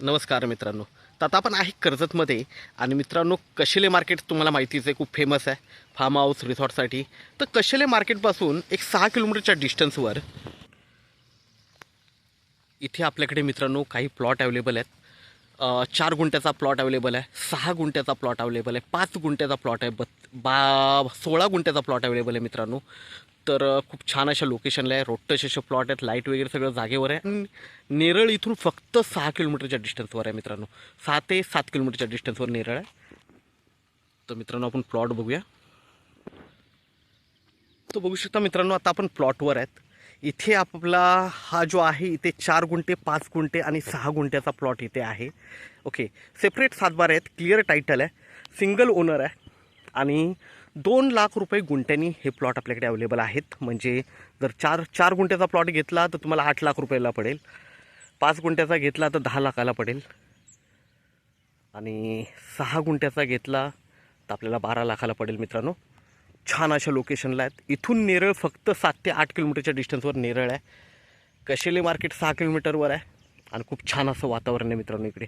नमस्कार मित्रांनो. तर आता आपण आहे कर्जतमध्ये आणि मित्रांनो कशेले मार्केट तुम्हाला माहितीच आहे, खूप फेमस आहे फार्म हाऊस रिसॉर्टसाठी. तर कशेले मार्केटपासून एक 6 किलोमीटरच्या डिस्टन्सवर इथे आपल्याकडे मित्रांनो काही प्लॉट अवेलेबल आहेत. 4 गुंठ्याचा प्लॉट अवेलेबल आहे, 6 गुंठ्याचा प्लॉट अवेलेबल आहे, 5 गुंठ्याचा प्लॉट आहे, 16 गुंठ्याचा प्लॉट अवेलेबल आहे मित्रांनो. तर खूप छान अशा लोकेशनला आहे, रोडटच असे प्लॉट आहेत, लाईट वगैरे सगळं जागेवर आहे. आणि नेरळ इथून फक्त 6 किलोमीटरच्या डिस्टन्सवर आहे मित्रांनो. 6 ते 7 किलोमीटरच्या डिस्टन्सवर नेरळ आहे. तर मित्रांनो आपण प्लॉट बघूया. तो बघू शकता मित्रांनो, आता आपण प्लॉटवर आहेत. इथे आपला हा जो आहे इथे 4 गुंठे, 5 गुंठे आणि 6 गुंठ्याचा प्लॉट इथे आहे. ओके, सेपरेट सातबार आहेत, क्लिअर टायटल आहे, सिंगल ओनर आहे आणि 2 लाख रुपये गुंठ्यांनी हे प्लॉट आपल्याकडे अवेलेबल आहेत. म्हणजे जर चार गुंठ्याचा प्लॉट घेतला तर तुम्हाला 8 लाख रुपयाला पडेल, 5 गुंठ्याचा घेतला तर 10 लाखाला पडेल आणि 6 गुंठ्याचा घेतला तर आपल्याला 12 लाखाला पडेल मित्रांनो. छान अशा लोकेशनला आहेत. इथून नेरळ फक्त 7 ते 8 किलोमीटरच्या डिस्टन्सवर नेरळ आहे. कशेले मार्केट 6 किलोमीटरवर आहे आणि खूप छान असं वातावरण आहे मित्रांनो. इकडे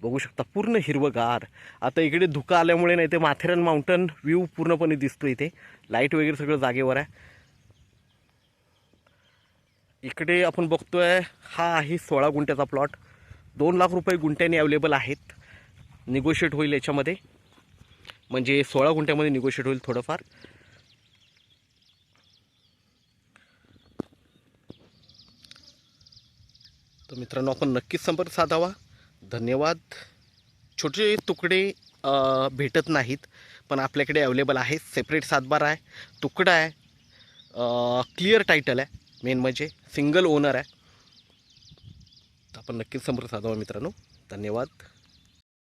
बघू शकता पूर्ण हिरवंगार. आता इकडे धुकं आल्यामुळे नाही ते माथेरान माउंटन व्ह्यू पूर्णपणे दिसतो. इथे लाईट वगैरे सगळं जागेवर आहे. इकडे आपण बघतोय हा आहे 16 गुंठ्याचा प्लॉट. 2 लाख रुपये गुंठ्याने अवेलेबल आहेत. निगोशिएट होईल याच्यामध्ये, म्हणजे 16 गुंठ्यामध्ये निगोशिएट होईल थोडंफार. तर मित्रांनो आपण नक्कीच संपर्क साधावा. धन्यवाद. छोटे तुकडे भेटत नाहीत, पण आपल्याकडे अवेलेबल आहे. सेपरेट सातबार आहे, तुकडा आहे, क्लिअर टायटल आहे, मेन म्हणजे सिंगल ओनर आहे. तर आपण नक्कीच संपर्क साधावा मित्रांनो. धन्यवाद.